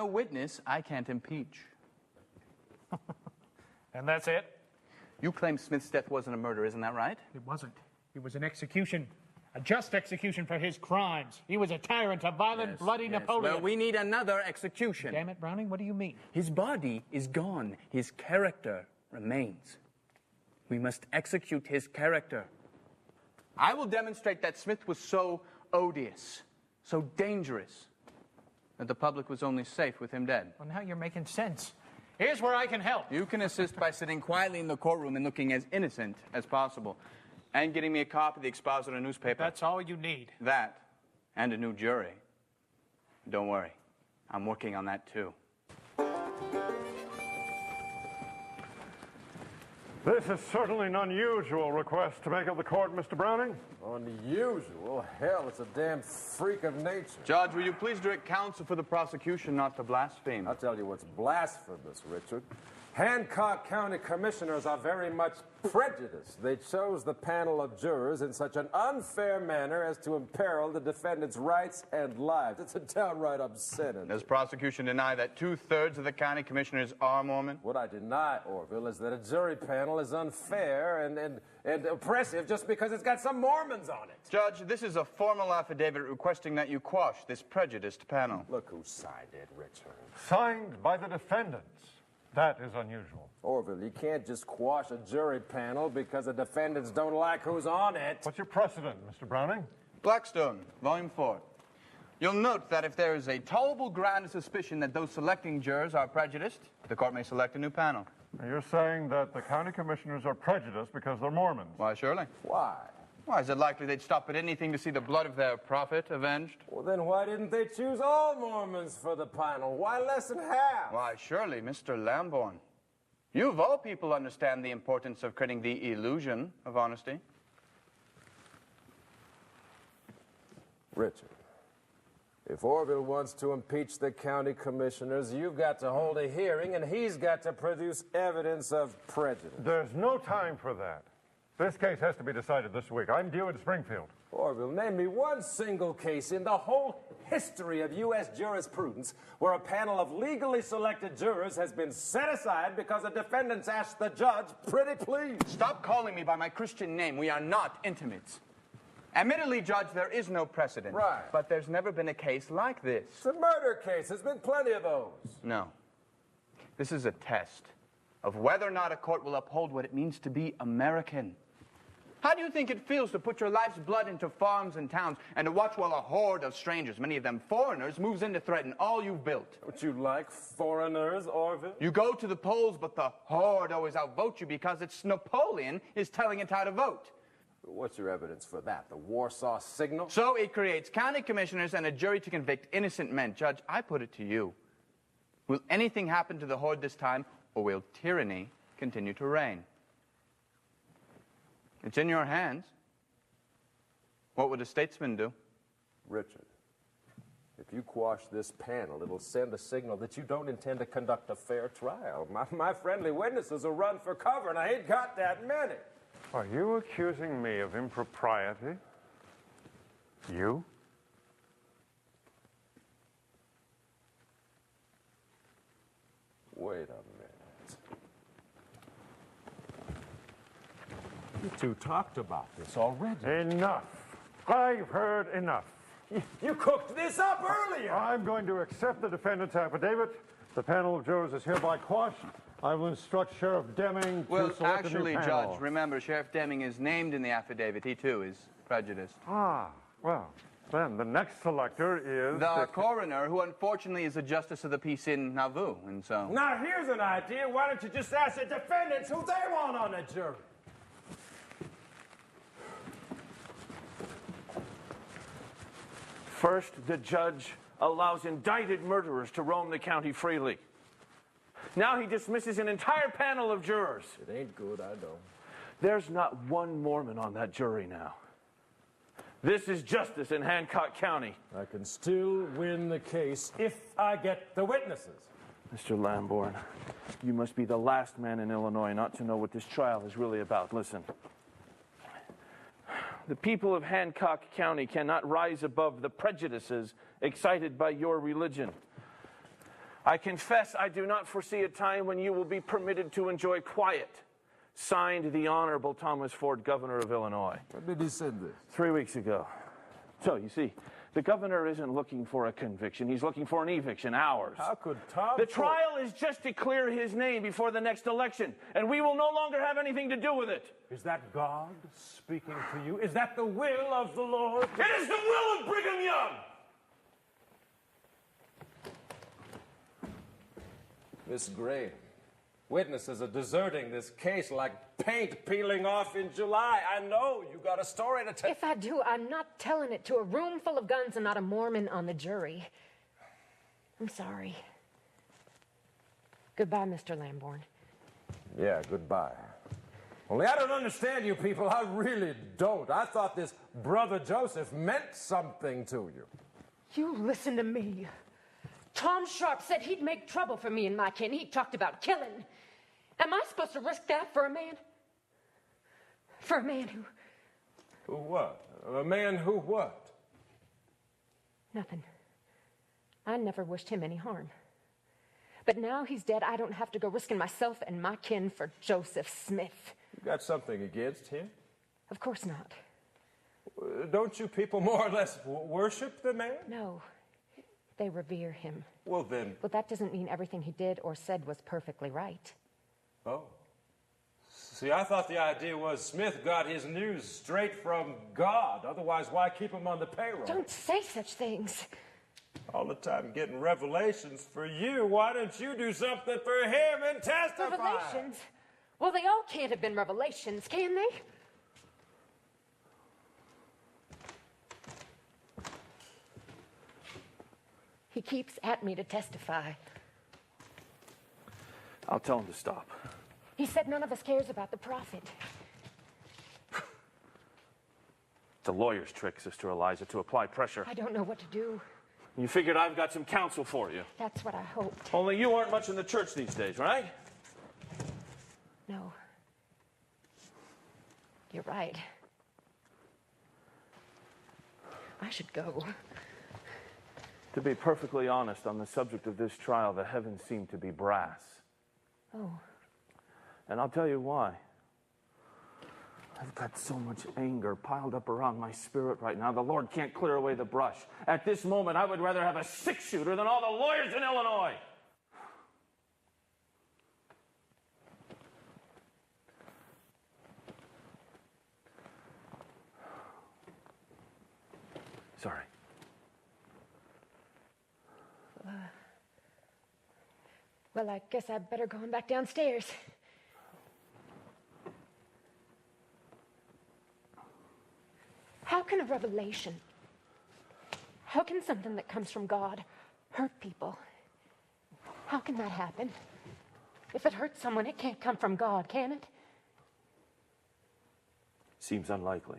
no witness, I can't impeach. And that's it? You claim Smith's death wasn't a murder, isn't that right? It wasn't. It was an execution. A just execution for his crimes. He was a tyrant, a violent, bloody Napoleon. Well, we need another execution. Damn it, Browning, what do you mean? His body is gone. His character remains. We must execute his character. I will demonstrate that Smith was so odious, so dangerous, that the public was only safe with him dead. Well, now you're making sense. Here's where I can help. You can assist by sitting quietly in the courtroom and looking as innocent as possible, and getting me a copy of the Expositor newspaper. That's all you need. That, and a new jury. Don't worry, I'm working on that too. This is certainly an unusual request to make of the court, Mr. Browning. Unusual? Hell, it's a damn freak of nature. Judge, will you please direct counsel for the prosecution not to blaspheme? I'll tell you what's blasphemous, Richard. Hancock County commissioners are very much prejudiced. They chose the panel of jurors in such an unfair manner as to imperil the defendant's rights and lives. It's a downright upsetting. Does prosecution deny that 2/3 of the county commissioners are Mormon? What I deny, Orville, is that a jury panel is unfair and oppressive just because it's got some Mormons on it. Judge, this is a formal affidavit requesting that you quash this prejudiced panel. Look who signed it, Richard. Signed by the defendants. That is unusual. Orville, you can't just quash a jury panel because the defendants don't like who's on it. What's your precedent, Mr. Browning? Blackstone, Volume 4. You'll note that if there is a tolerable ground of suspicion that those selecting jurors are prejudiced, the court may select a new panel. You're saying that the county commissioners are prejudiced because they're Mormons. Why, surely. Why? Why, is it likely they'd stop at anything to see the blood of their prophet avenged? Well, then why didn't they choose all Mormons for the panel? Why less than half? Why, surely, Mr. Lamborn. You, of all people, understand the importance of creating the illusion of honesty. Richard, if Orville wants to impeach the county commissioners, you've got to hold a hearing, and he's got to produce evidence of prejudice. There's no time for that. This case has to be decided this week. I'm due in Springfield. Orville, name me one single case in the whole history of U.S. jurisprudence where a panel of legally selected jurors has been set aside because the defendants asked the judge, pretty please. Stop calling me by my Christian name. We are not intimates. Admittedly, Judge, there is no precedent. Right. But there's never been a case like this. It's a murder case. There's been plenty of those. No. This is a test of whether or not a court will uphold what it means to be American. How do you think it feels to put your life's blood into farms and towns and to watch while a horde of strangers, many of them foreigners, moves in to threaten all you've built? Would you like foreigners, Orville? You go to the polls, but the horde always outvote you because it's Napoleon is telling it how to vote. What's your evidence for that? The Warsaw Signal? So it creates county commissioners and a jury to convict innocent men. Judge, I put it to you. Will anything happen to the horde this time, or will tyranny continue to reign? It's in your hands. What would a statesman do? Richard, if you quash this panel, it'll send a signal that you don't intend to conduct a fair trial. My friendly witnesses will run for cover, and I ain't got that many. Are you accusing me of impropriety? You? Wait a minute. You two talked about this already. Enough. I've heard enough. You cooked this up earlier. I'm going to accept the defendant's affidavit. The panel of jurors is hereby quashed. I will instruct Sheriff Deming to select a new panel. Judge, remember, Sheriff Deming is named in the affidavit. He, too, is prejudiced. Ah, well, then the next selector is... The coroner, who unfortunately is a justice of the peace in Nauvoo, and so... Now, here's an idea. Why don't you just ask the defendants who they want on the jury? First, the judge allows indicted murderers to roam the county freely. Now he dismisses an entire panel of jurors. It ain't good, I know. There's not one Mormon on that jury now. This is justice in Hancock County. I can still win the case if I get the witnesses. Mr. Lamborn, you must be the last man in Illinois not to know what this trial is really about. Listen. The people of Hancock County cannot rise above the prejudices excited by your religion. I confess I do not foresee a time when you will be permitted to enjoy quiet. Signed, the Honorable Thomas Ford, Governor of Illinois. When did he send this? 3 weeks ago. So, you see, the governor isn't looking for a conviction. He's looking for an eviction, ours. How could Tom... The trial is just to clear his name before the next election, and we will no longer have anything to do with it. Is that God speaking to you? Is that the will of the Lord? It is the will of Brigham Young! Miss Graham, witnesses are deserting this case like paint peeling off in July. I know you got a story to tell. If I do, I'm not telling it to a room full of guns and not a Mormon on the jury. I'm sorry. Goodbye, Mr. Lamborn. Yeah, goodbye. Only I don't understand you people. I really don't. I thought this Brother Joseph meant something to you. You listen to me. Tom Sharp said he'd make trouble for me and my kin. He talked about killing. Am I supposed to risk that for a man? For a man who... Who what? A man who what? Nothing. I never wished him any harm. But now he's dead, I don't have to go risking myself and my kin for Joseph Smith. You got something against him? Of course not. Don't you people more or less worship the man? No. They revere him. Well, then... But that doesn't mean everything he did or said was perfectly right. Oh. See, I thought the idea was Smith got his news straight from God. Otherwise, why keep him on the payroll? Don't say such things. All the time getting revelations for you. Why don't you do something for him and testify? Revelations? Well, they all can't have been revelations, can they? He keeps at me to testify. I'll tell him to stop. He said none of us cares about the prophet. It's a lawyer's trick, Sister Eliza, to apply pressure. I don't know what to do. You figured I've got some counsel for you. That's what I hoped. Only you aren't much in the church these days, right? No. You're right. I should go. To be perfectly honest, on the subject of this trial, the heavens seem to be brass. Oh. And I'll tell you why. I've got so much anger piled up around my spirit right now. The Lord can't clear away the brush. At this moment, I would rather have a six-shooter than all the lawyers in Illinois. Sorry. Well, I guess I'd better go on back downstairs. How can a revelation, how can something that comes from God hurt people? How can that happen? If it hurts someone, it can't come from God, can it? Seems unlikely.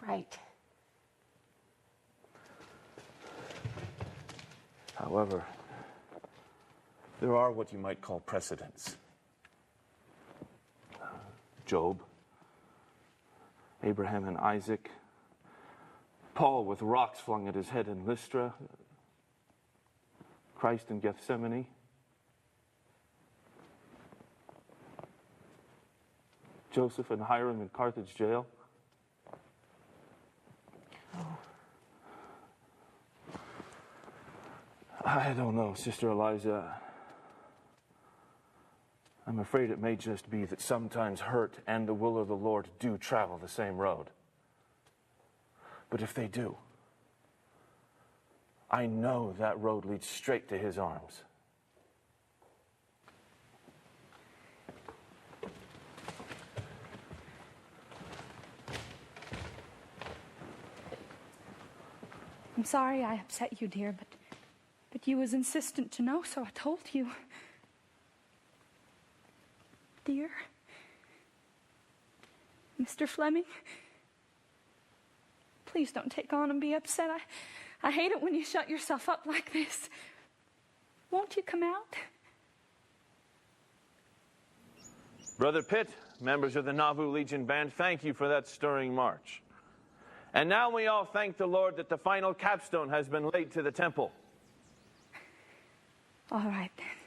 Right. However, there are what you might call precedents. Job, Abraham and Isaac, Paul with rocks flung at his head in Lystra, Christ in Gethsemane, Joseph and Hyrum in Carthage jail. I don't know, Sister Eliza. I'm afraid it may just be that sometimes hurt and the will of the Lord do travel the same road. But if they do, I know that road leads straight to his arms. I'm sorry I upset you, dear, but you was insistent to know, so I told you. Dear, Mr. Fleming, please don't take on and be upset. I hate it when you shut yourself up like this. Won't you come out? Brother Pitt, members of the Nauvoo Legion Band, thank you for that stirring march. And now we all thank the Lord that the final capstone has been laid to the temple. All right then.